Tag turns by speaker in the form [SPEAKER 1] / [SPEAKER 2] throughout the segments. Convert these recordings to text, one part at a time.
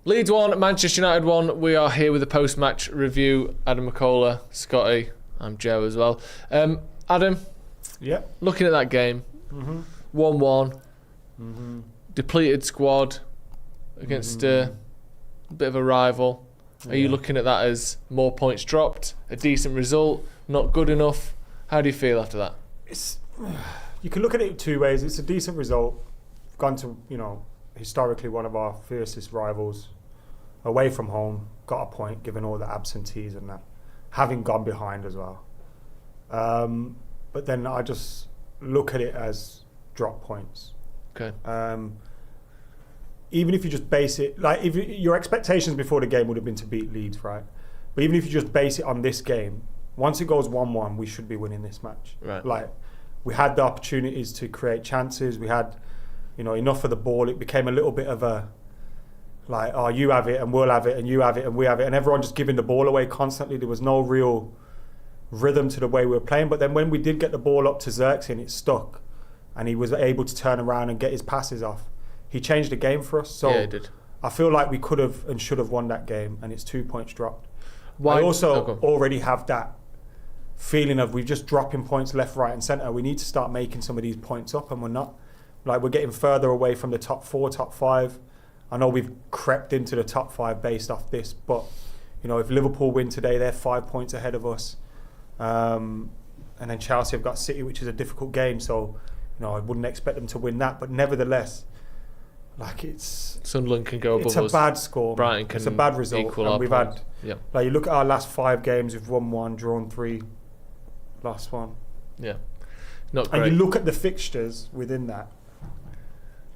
[SPEAKER 1] Leeds 1, Manchester United 1. We are here with a post-match review. Adam McKola, Scotty, I'm Joe as well. Adam, looking at that game, 1-1, depleted squad against a bit of a rival. Are you looking at that as more points dropped, a decent result, not good enough? How do you feel after that?
[SPEAKER 2] You can look at it two ways. It's a decent result. Gone to, historically one of our fiercest rivals, away from home, got a point given all the absentees and that, having gone behind as well. But then I just look at it as drop points.
[SPEAKER 1] Okay.
[SPEAKER 2] Even if you just base it, like if your expectations before the game would have been to beat Leeds, right? But even if you just base it on this game, once it goes 1-1, we should be winning this match.
[SPEAKER 1] Right.
[SPEAKER 2] Like, we had the opportunities to create chances. We had, enough of the ball. It became a little bit of a, like, oh, you have it and we'll have it and you have it and we have it. And everyone just giving the ball away constantly. There was no real rhythm to the way we were playing. But then when we did get the ball up to Xerxes, it stuck. And he was able to turn around and get his passes off. He changed the game for us. So
[SPEAKER 1] yeah, he did.
[SPEAKER 2] I feel like we could have and should have won that game. And it's 2 points dropped.
[SPEAKER 1] Why?
[SPEAKER 2] I also already have that feeling of we're just dropping points left, right and centre. We need to start making some of these points up, and we're not. Like, we're getting further away from the top 4, top 5. I know we've crept into the top 5 based off this, but if Liverpool win today, they're 5 points ahead of us, and then Chelsea have got City, which is a difficult game, so I wouldn't expect them to win that, but nevertheless, like, it's
[SPEAKER 1] Sunderland can go above us.
[SPEAKER 2] It's a bad score.
[SPEAKER 1] Brighton can
[SPEAKER 2] it's a bad result,
[SPEAKER 1] equal
[SPEAKER 2] and
[SPEAKER 1] our
[SPEAKER 2] we've
[SPEAKER 1] points.
[SPEAKER 2] had like, you look at our last 5 games, we've won 1, drawn 3, lost 1.
[SPEAKER 1] Yeah, not great.
[SPEAKER 2] And you look at the fixtures within that.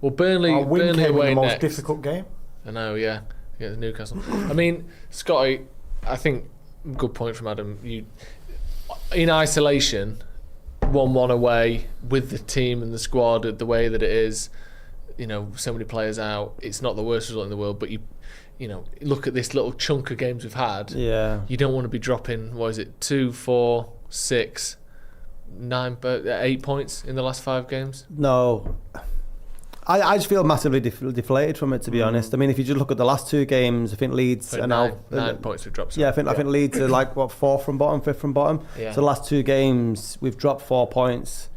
[SPEAKER 1] Well, Burnley
[SPEAKER 2] came
[SPEAKER 1] away
[SPEAKER 2] in the most
[SPEAKER 1] next.
[SPEAKER 2] difficult game.
[SPEAKER 1] I know, yeah, against Newcastle. I mean, Scotty, I think good point from Adam. You, in isolation, 1-1 away with the team and the squad the way that it is. So many players out. It's not the worst result in the world, but you look at this little chunk of games we've had.
[SPEAKER 3] Yeah.
[SPEAKER 1] You don't want to be dropping. What is it? 2, 4, 6, 9, 8 points in the last 5 games.
[SPEAKER 3] No. I just feel massively deflated from it, to be honest. I mean, if you just look at the last 2 games, I think Leeds are now
[SPEAKER 1] 9 points we've dropped.
[SPEAKER 3] Yeah, I think Leeds are like 4th from bottom, 5th from bottom.
[SPEAKER 1] Yeah.
[SPEAKER 3] So the last 2 games we've dropped 4 points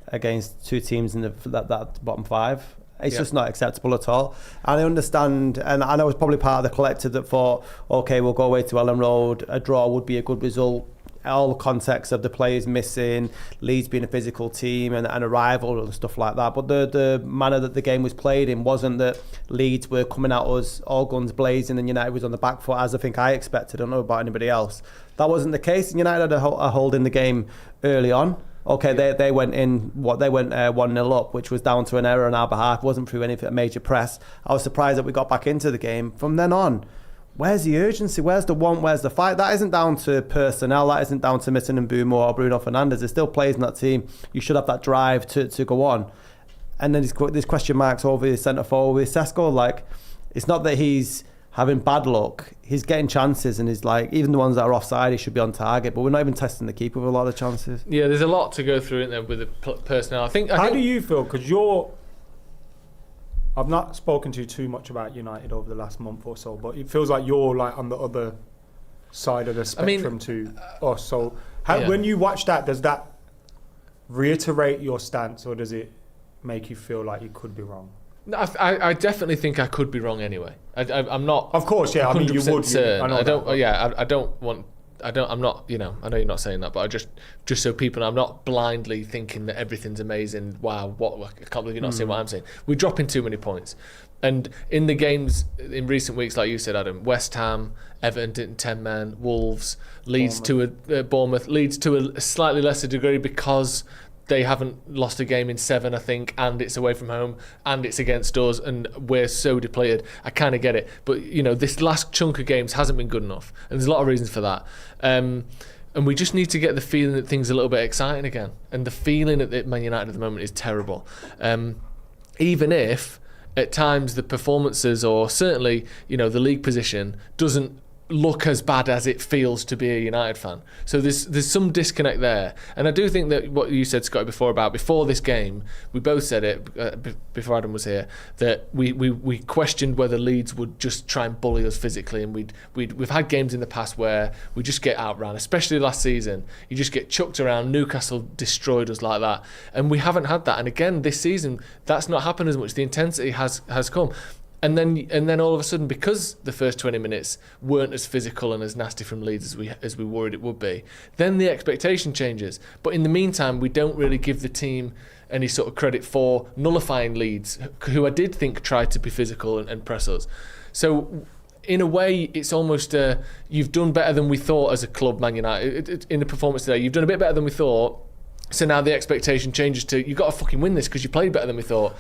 [SPEAKER 3] against 2 teams in that bottom 5. It's just not acceptable at all. And I understand, and I know it's probably part of the collective that thought, okay, we'll go away to Elland Road, a draw would be a good result. All the context of the players missing, Leeds being a physical team and a rival and stuff like that. But the manner that the game was played in wasn't that Leeds were coming at us all guns blazing and United was on the back foot, as I think I expected. I don't know about anybody else. That wasn't the case. United had a hold in the game early on. Okay, they went 1-0 up, which was down to an error on our behalf. It wasn't through any major press. I was surprised that we got back into the game. From then on, where's the urgency? Where's the want? Where's the fight? That isn't down to personnel. That isn't down to Mitten and Boomer or Bruno Fernandes. There's still players in that team. You should have that drive to go on. And then there's question marks over his centre forward with Sesko. Like, it's not that he's having bad luck. He's getting chances, and he's like, even the ones that are offside, he should be on target. But we're not even testing the keeper with a lot of chances.
[SPEAKER 1] Yeah, there's a lot to go through in there with the personnel. How
[SPEAKER 2] do you feel? Because I've not spoken to you too much about United over the last month or so, but it feels like you're like on the other side of the spectrum to us. So when you watch that, does that reiterate your stance, or does it make you feel like you could be wrong?
[SPEAKER 1] No, I definitely think I could be wrong anyway. I'm not.
[SPEAKER 2] Of course, yeah. I mean, you would.
[SPEAKER 1] I'm not. I know you're not saying that, but just so people know, I'm not blindly thinking that everything's amazing. Wow, I can't believe you're not saying what I'm saying. We're dropping too many points, and in the games in recent weeks, like you said, Adam, West Ham, Everton did 10 men, Wolves, Leeds Bournemouth, Leeds to a slightly lesser degree because they haven't lost a game in 7, I think, and it's away from home, and it's against us, and we're so depleted. I kind of get it. But, this last chunk of games hasn't been good enough, and there's a lot of reasons for that. And we just need to get the feeling that things are a little bit exciting again. And the feeling at Man United at the moment is terrible. Even if, at times, the performances, or certainly, the league position, doesn't look as bad as it feels to be a United fan. So there's some disconnect there, and I do think that what you said, Scotty, before this game, we both said it before Adam was here, that we questioned whether Leeds would just try and bully us physically, and we've had games in the past where we just get outran, especially last season. You just get chucked around. Newcastle destroyed us like that, and we haven't had that. And again, this season, that's not happened as much. The intensity has come. And then all of a sudden, because the first 20 minutes weren't as physical and as nasty from Leeds as we worried it would be, then the expectation changes. But in the meantime, we don't really give the team any sort of credit for nullifying Leeds, who I did think tried to be physical and press us. So in a way, it's almost you've done better than we thought as a club, Man United. In the performance today, you've done a bit better than we thought. So now the expectation changes to, you've got to fucking win this because you played better than we thought.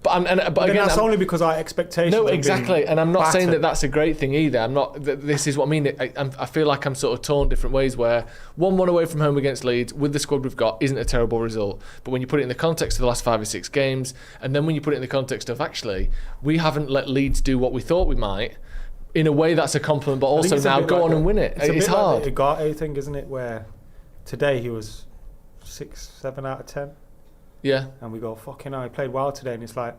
[SPEAKER 1] But again,
[SPEAKER 2] that's only because our expectations.
[SPEAKER 1] No, exactly, and I'm not
[SPEAKER 2] battered.
[SPEAKER 1] saying that that's a great thing either. I'm not. This is what I mean. I feel like I'm sort of torn different ways. Where 1-1 away from home against Leeds with the squad we've got isn't a terrible result. But when you put it in the context of the last 5 or 6 games, and then when you put it in the context of actually we haven't let Leeds do what we thought we might. In a way, that's a compliment, but also now go on and win it. It's hard.
[SPEAKER 2] Like the Ugarte thing, isn't it? Where today he was 6-7 out of 10.
[SPEAKER 1] Yeah.
[SPEAKER 2] And we go, fucking hell, he played well today. And it's like,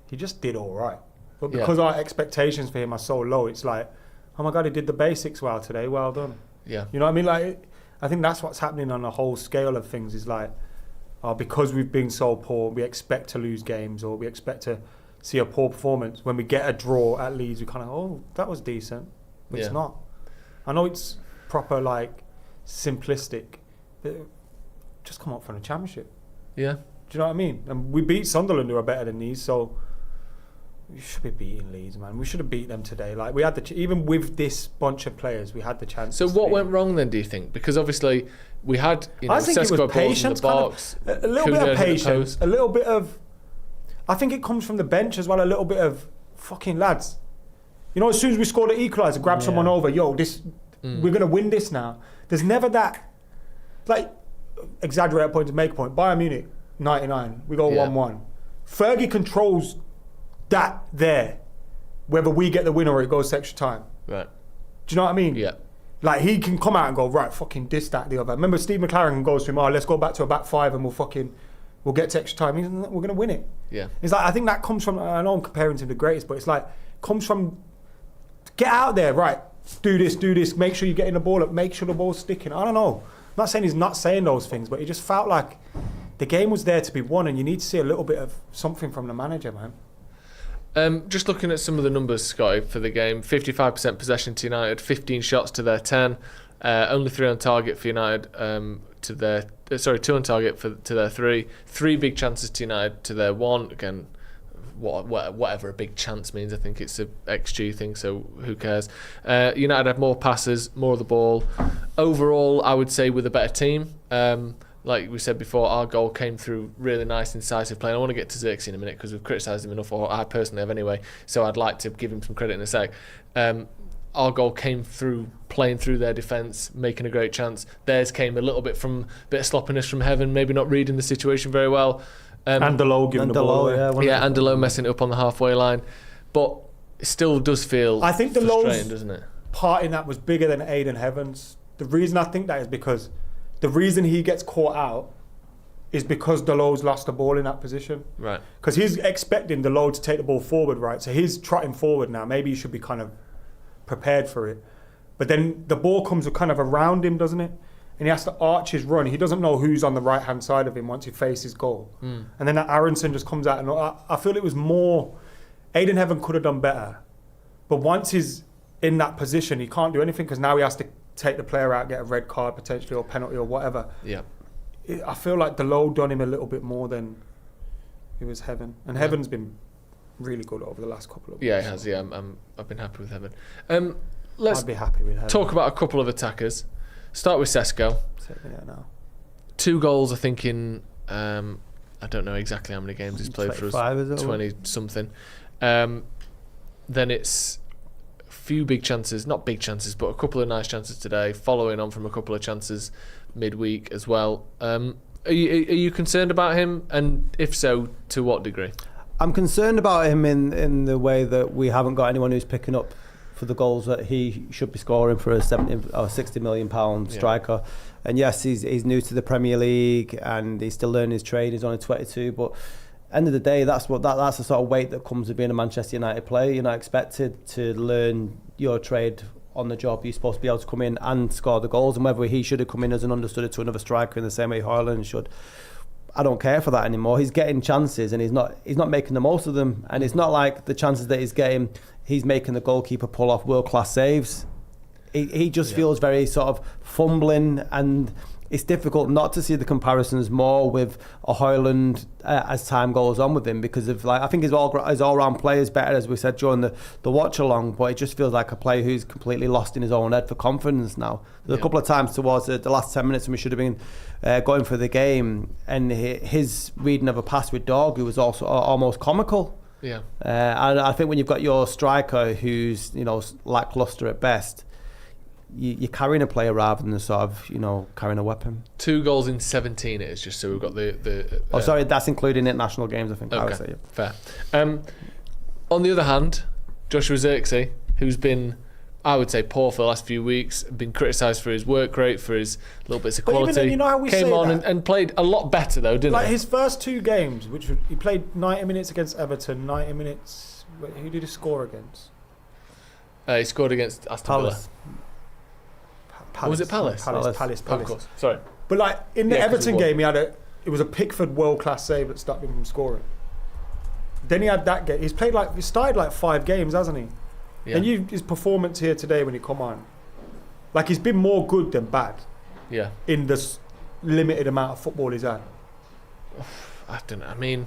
[SPEAKER 2] he just did all right. But because our expectations for him are so low, it's like, oh my God, he did the basics well today. Well done.
[SPEAKER 1] Yeah.
[SPEAKER 2] You know what I mean? Like, I think that's what's happening on the whole scale of things is like, because we've been so poor, we expect to lose games or we expect to see a poor performance. When we get a draw at Leeds, we kind of, oh, that was decent. But it's not. I know it's proper, like, simplistic. But just come up from the Championship.
[SPEAKER 1] Yeah.
[SPEAKER 2] Do you know what I mean? And we beat Sunderland, who are better than these, so we should be beating Leeds, man. We should have beat them today. Like we had even with this bunch of players, we had the chance.
[SPEAKER 1] So what went wrong then? Do you think? Because obviously we had,
[SPEAKER 2] I think it was patience, a little bit of patience, a little bit of. I think it comes from the bench as well. A little bit of fucking lads. You know, as soon as we scored the equaliser, grab someone over. Yo, we're gonna win this now. There's never that. Like. Exaggerate a point to make a point. Bayern Munich, 99. We go 1-1. Fergie controls that there, whether we get the win or it goes to extra time.
[SPEAKER 1] Right.
[SPEAKER 2] Do you know what I mean?
[SPEAKER 1] Yeah.
[SPEAKER 2] Like he can come out and go, right, fucking this, that, the other. Remember Steve McLaren goes to him, let's go back to a back 5 and we'll get to extra time. We're going to win it.
[SPEAKER 1] Yeah.
[SPEAKER 2] It's like, I think that comes from, I know I'm comparing to the greatest, but it's like, comes from, get out there, right, do this, make sure you're getting the ball up, make sure the ball's sticking. I don't know. I'm not saying he's not saying those things, but it just felt like the game was there to be won, and you need to see a little bit of something from the manager, man.
[SPEAKER 1] Just looking at some of the numbers, Scotty, for the game: 55% possession to United, 15 shots to their 10, only 3 on target for United to their 2 on target to their 3 big chances to United to their 1. Again, whatever a big chance means, I think it's a XG thing, so who cares. United had more passes, more of the ball. Overall, I would say with a better team. Like we said before, our goal came through really nice, incisive play. And I want to get to Xerxes in a minute because we've criticised him enough, or I personally have anyway, so I'd like to give him some credit in a sec. Our goal came through playing through their defence, making a great chance. Theirs came a little bit from a bit of sloppiness from Heaven, maybe not reading the situation very well.
[SPEAKER 2] And Delo giving the ball away.
[SPEAKER 1] And Delo messing it up on the halfway line. But it still does feel frustrating, doesn't it?
[SPEAKER 2] Part in that was bigger than Aiden Heavens. The reason I think that is because the reason he gets caught out is because Delo's lost the ball in that position.
[SPEAKER 1] Right.
[SPEAKER 2] Because he's expecting Delo to take the ball forward, right? So he's trotting forward now. Maybe he should be kind of prepared for it. But then the ball comes kind of around him, doesn't it? And he has to arch his run. He doesn't know who's on the right-hand side of him once he faces goal. And then that Aronson just comes out. And I feel it was more... Aiden Heaven could have done better. But once he's in that position, he can't do anything because now he has to take the player out, get a red card potentially or penalty or whatever.
[SPEAKER 1] Yeah.
[SPEAKER 2] I feel like Delo done him a little bit more than it was Heaven. And Heaven's been really good over the last couple of weeks.
[SPEAKER 1] Yeah, he has. Yeah, I've been happy with Heaven.
[SPEAKER 2] I'd be happy with Heaven.
[SPEAKER 1] Talk about a couple of attackers. Start with Sesko.
[SPEAKER 2] Now.
[SPEAKER 1] 2 goals, I think, in... I don't know exactly how many games he's played for us. 20-something. Then it's a few big chances. Not big chances, but a couple of nice chances today, following on from a couple of chances midweek as well. Are you concerned about him? And if so, to what degree?
[SPEAKER 3] I'm concerned about him in the way that we haven't got anyone who's picking up for the goals that he should be scoring for a 70 or 60 million pound striker. And yes, he's new to the Premier League and he's still learning his trade. He's only 22, but end of the day, that's the sort of weight that comes with being a Manchester United player. You're not expected to learn your trade on the job. You're supposed to be able to come in and score the goals, and whether he should have come in as an understudy to another striker in the same way Højlund should, I don't care for that anymore. He's getting chances and he's not making the most of them, and it's not like the chances that he's getting, he's making the goalkeeper pull off world-class saves. He just feels very sort of fumbling, and it's difficult not to see the comparisons more with a Højlund as time goes on with him, because of I think his all-round play is better, as we said during the watch along, but it just feels like a player who's completely lost in his own head for confidence now. There's a couple of times towards the last 10 minutes when we should have been going for the game, and his reading of a pass with Dorgu was also almost comical.
[SPEAKER 1] Yeah.
[SPEAKER 3] And I think when you've got your striker who's lackluster at best, you're carrying a player rather than sort of carrying a weapon.
[SPEAKER 1] 2 goals in 17 it is, just so we've got the
[SPEAKER 3] sorry, that's including international games, I think.
[SPEAKER 1] Okay,
[SPEAKER 3] I would say.
[SPEAKER 1] Fair. On the other hand, Joshua Zirkzee, who's been, I would say, poor for the last few weeks, been criticised for his work rate, for his little bits of quality.
[SPEAKER 2] But even then, how we
[SPEAKER 1] came
[SPEAKER 2] say
[SPEAKER 1] on
[SPEAKER 2] that,
[SPEAKER 1] and played a lot better though, didn't he?
[SPEAKER 2] His first 2 games, he played 90 minutes against Everton, 90 minutes. Who did he score against?
[SPEAKER 1] He scored against Aston Villa. Or was it Palace?
[SPEAKER 2] Palace.
[SPEAKER 1] Oh, of course. Sorry.
[SPEAKER 2] But in the Everton game, it was a Pickford world-class save that stopped him from scoring. Then he had that game. He started 5 games, hasn't he?
[SPEAKER 1] Yeah.
[SPEAKER 2] And his performance here today when he come on, he's been more good than bad.
[SPEAKER 1] Yeah.
[SPEAKER 2] In this limited amount of football he's had.
[SPEAKER 1] I don't know. I mean,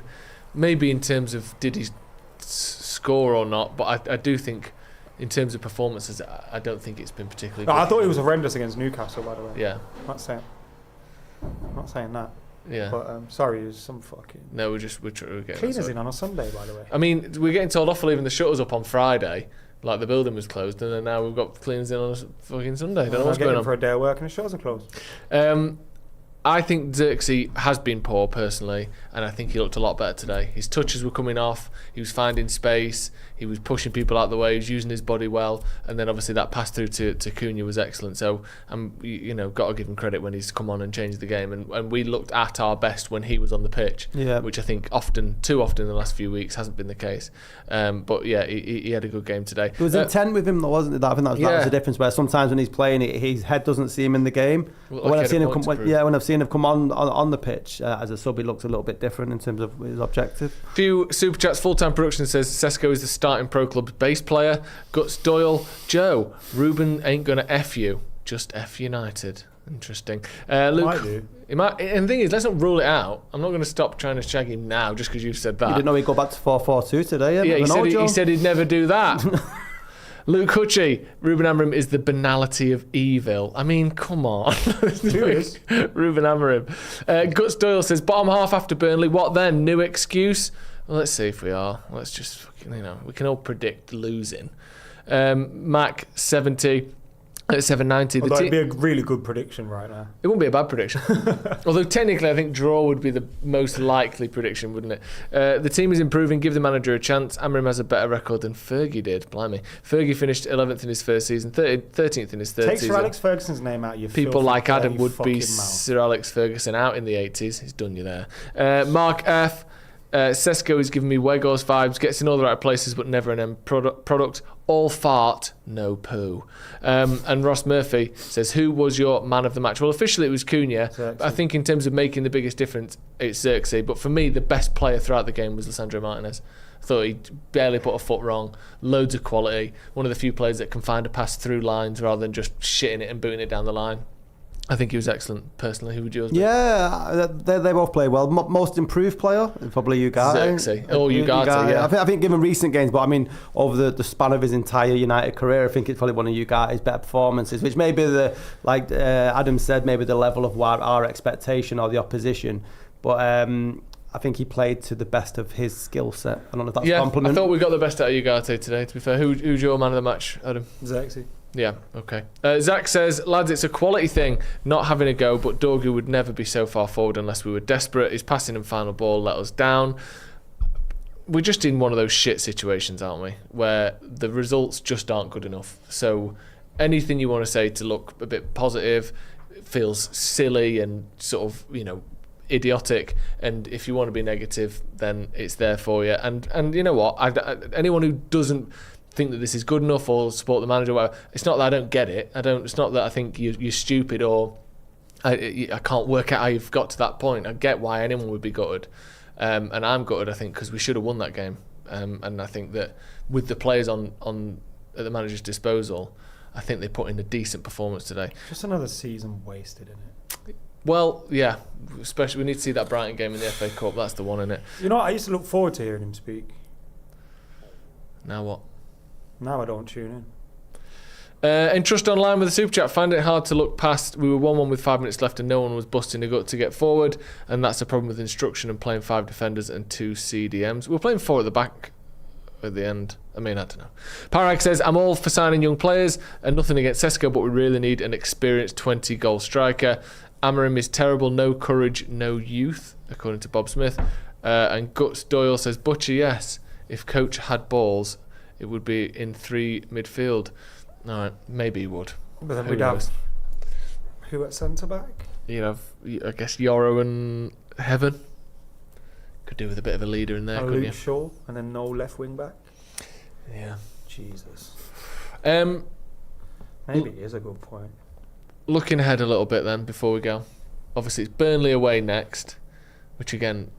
[SPEAKER 1] maybe in terms of did he score or not, but I do think, in terms of performances, I don't think it's been particularly good.
[SPEAKER 2] I thought he was horrendous against Newcastle, by the way.
[SPEAKER 1] Yeah.
[SPEAKER 2] I'm not saying that.
[SPEAKER 1] Yeah.
[SPEAKER 2] But sorry, there's some fucking...
[SPEAKER 1] No, we're getting...
[SPEAKER 2] Cleaners in on a Sunday, by the way.
[SPEAKER 1] I mean, we're getting told off for leaving the shutters up on Friday, like the building was closed, and then now we've got cleaners in on a fucking Sunday. I don't know what's going on.
[SPEAKER 2] For a day of work and the shutters are closed.
[SPEAKER 1] I think Zirkzee has been poor personally, and I think he looked a lot better today. His touches were coming off, he was finding space, he was pushing people out the way, he was using his body well, and then obviously that pass through to Cunha was excellent. So got to give him credit when he's come on and changed the game, and we looked at our best when he was on the pitch, which I think too often in the last few weeks hasn't been the case. But yeah, he had a good game today.
[SPEAKER 3] It was intent with him though, wasn't it? I think that was the difference, where sometimes when he's playing, his head doesn't see him in the game. When I've seen him come on the pitch as a sub, he looks a little bit different in terms of his objective.
[SPEAKER 1] Few super chats. Full-time production says Sesko is the starting pro club bass player. Guts Doyle, Joe, Ruben ain't gonna F you, just F United. Interesting. Luke,
[SPEAKER 2] might do.
[SPEAKER 1] He might, and the thing is, let's not rule it out. I'm not going to stop trying to shag him now just because you've said that.
[SPEAKER 3] You didn't know he'd go back to 4-4-2 today.
[SPEAKER 1] Yeah, he said he'd never do that. Luke Hutchie, Ruben Amorim is the banality of evil. I mean, come on. Ruben Amorim. Guts Doyle says, bottom half after Burnley. What then? New excuse? Well, let's see if we are. Let's just, we can all predict losing. Mac 70. At 790.
[SPEAKER 2] Although it'd be a really good prediction right now.
[SPEAKER 1] It wouldn't be a bad prediction. Although technically I think draw would be the most likely prediction, wouldn't it? The team is improving, give the manager a chance. Amorim has a better record than Fergie did, blimey. Fergie finished 11th in his first season, 13th in his third season.
[SPEAKER 2] Take Sir Alex Ferguson's name out, you
[SPEAKER 1] people like Adam would be
[SPEAKER 2] mouth.
[SPEAKER 1] Sir Alex Ferguson out in the 80s. He's done you there. Mark F. Sesko is giving me Wegos vibes, gets in all the right places but never an end product. All fart, no poo. And Ross Murphy says, who was your man of the match? Well, officially it was Cunha. I think in terms of making the biggest difference, it's Zirkzee. But for me, the best player throughout the game was Lisandro Martinez. I thought he barely put a foot wrong. Loads of quality. One of the few players that can find a pass through lines rather than just shitting it and booting it down the line. I think he was excellent, personally. Who would yours be?
[SPEAKER 3] Yeah, they both play well. Most improved player, probably Ugarte.
[SPEAKER 1] Zirkzee. Oh, Ugarte, yeah.
[SPEAKER 3] I think given recent games, but I mean, over the span of his entire United career, I think it's probably one of Ugarte's better performances, which may be Adam said, maybe the level of our expectation or the opposition. But I think he played to the best of his skill set. I don't know if that's a compliment.
[SPEAKER 1] I thought we got the best out of Ugarte today, to be fair. Who's your man of the match, Adam?
[SPEAKER 2] Zirkzee.
[SPEAKER 1] Yeah, okay. Zach says, lads, it's a quality thing not having a go, but Dorgu would never be so far forward unless we were desperate. His passing and final ball let us down. we're just in one of those shit situations, aren't we? Where the results just aren't good enough. So anything you want to say to look a bit positive feels silly and sort of, idiotic. And if you want to be negative, then it's there for you. And you know what? Anyone who doesn't think that this is good enough or support the manager, whatever, it's not that I don't get it. It's not that I think you're stupid or I can't work out how you've got to that point. I get why anyone would be gutted. And I'm gutted, I think, because we should have won that game. And I think that with the players at the manager's disposal, I think they put in a decent performance today.
[SPEAKER 2] Just another season wasted, isn't it?
[SPEAKER 1] Well, yeah. Especially we need to see that Brighton game in the FA Cup. That's the one, innit?
[SPEAKER 2] You know what? I used to look forward to hearing him speak.
[SPEAKER 1] Now what?
[SPEAKER 2] Now I don't tune in.
[SPEAKER 1] In Trust Online with the Super Chat, find it hard to look past. We were 1-1 with 5 minutes left and no one was busting a gut to get forward, and that's a problem with instruction and playing 5 defenders and 2 CDMs. We're playing 4 at the back at the end. I don't know. Parag says, I'm all for signing young players and nothing against Sesko, but we really need an experienced 20-goal striker. Amarim is terrible, no courage, no youth, according to Bob Smith. And Guts Doyle says, Butcher, yes, if coach had balls, it would be in 3 midfield. All right, maybe he would.
[SPEAKER 2] But then we'd have who at centre back?
[SPEAKER 1] You'd have, I guess, Yoro and Heaven. Could do with a bit of a leader in there, couldn't
[SPEAKER 2] Luke
[SPEAKER 1] you?
[SPEAKER 2] Shaw, and then no left wing back.
[SPEAKER 1] Yeah.
[SPEAKER 2] Jesus.
[SPEAKER 1] Maybe
[SPEAKER 2] it is a good point.
[SPEAKER 1] Looking ahead a little bit then before we go. Obviously, it's Burnley away next, which again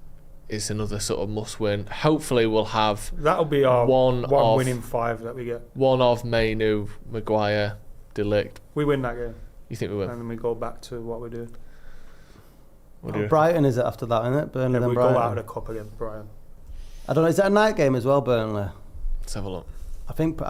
[SPEAKER 1] is another sort of must win. Hopefully, we'll have
[SPEAKER 2] that'll be our one
[SPEAKER 1] of,
[SPEAKER 2] winning 5 that we get.
[SPEAKER 1] One of Mainu, Maguire, De Ligt.
[SPEAKER 2] We win that game.
[SPEAKER 1] You think we will?
[SPEAKER 2] And then we go back to what we do.
[SPEAKER 3] Brighton is it after that, isn't it? Burnley,
[SPEAKER 2] then
[SPEAKER 3] then
[SPEAKER 2] we
[SPEAKER 3] Brighton.
[SPEAKER 2] go out of the cup against Brighton.
[SPEAKER 3] I don't know. Is that a night game as well, Burnley?
[SPEAKER 1] Let's have a look.
[SPEAKER 3] I think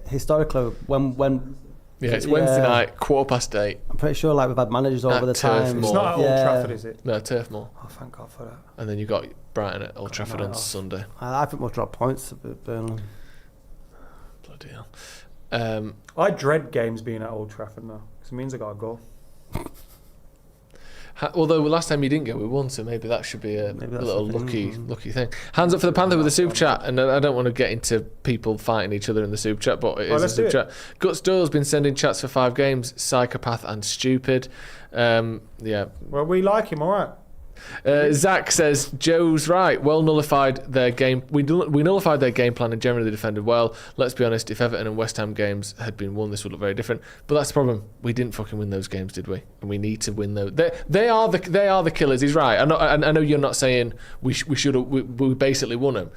[SPEAKER 3] historically when
[SPEAKER 1] yeah, it's Wednesday night, 8:15.
[SPEAKER 3] I'm pretty sure we've had managers over the time.
[SPEAKER 2] It's not at Old Trafford, is it?
[SPEAKER 1] No, Turf Moor.
[SPEAKER 2] Oh, thank God for that.
[SPEAKER 1] And then you've got Brighton at Old Trafford on Sunday.
[SPEAKER 3] I think we'll drop points at Burnley.
[SPEAKER 1] Bloody hell.
[SPEAKER 2] I dread games being at Old Trafford now because it means I got to go.
[SPEAKER 1] Although last time you didn't go, we won, so maybe that should be a little lucky thing. Hands up for the Panther with the super chat, and I don't want to get into people fighting each other in the super chat, but it is a super chat. Guts Doyle's been sending chats for 5 games, psychopath and stupid. Yeah.
[SPEAKER 2] Well, we like him, all right.
[SPEAKER 1] Zach says Joe's right. Well nullified their game. We nullified their game plan and generally defended well. Let's be honest. If Everton and West Ham games had been won, this would look very different. But that's the problem. We didn't fucking win those games, did we? And we need to win those. They are the killers. He's right. I know you're not saying we should have. We basically won them.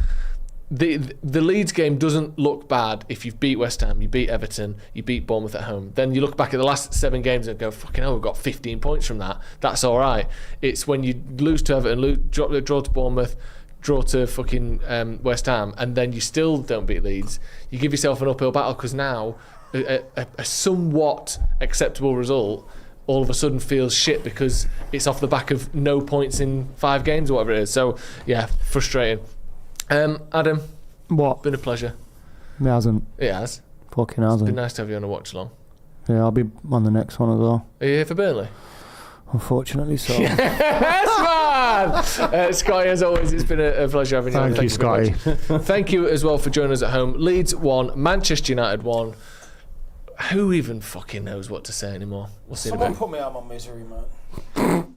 [SPEAKER 1] The Leeds game doesn't look bad if you've beat West Ham, you beat Everton, you beat Bournemouth at home. Then you look back at the last 7 games and go, fucking hell, we've got 15 points from that. That's all right. It's when you lose to Everton, draw to Bournemouth, draw to fucking West Ham, and then you still don't beat Leeds. You give yourself an uphill battle because now a somewhat acceptable result all of a sudden feels shit because it's off the back of no points in 5 games or whatever it is. So, yeah, frustrating. Adam,
[SPEAKER 4] what?
[SPEAKER 1] Been a pleasure.
[SPEAKER 4] It hasn't.
[SPEAKER 1] It has.
[SPEAKER 4] Fucking hasn't.
[SPEAKER 1] It's been nice to have you on a watch along.
[SPEAKER 4] Yeah, I'll be on the next one as well.
[SPEAKER 1] Are you here for Burnley?
[SPEAKER 4] Unfortunately, so.
[SPEAKER 1] Yes, man! Scotty, as always, it's been a pleasure having you on.
[SPEAKER 4] Thank you, Scotty.
[SPEAKER 1] Thank you as well for joining us at home. Leeds won, Manchester United won. Who even fucking knows what to say anymore? We'll see in a bit.
[SPEAKER 2] Someone put me out of my misery, man.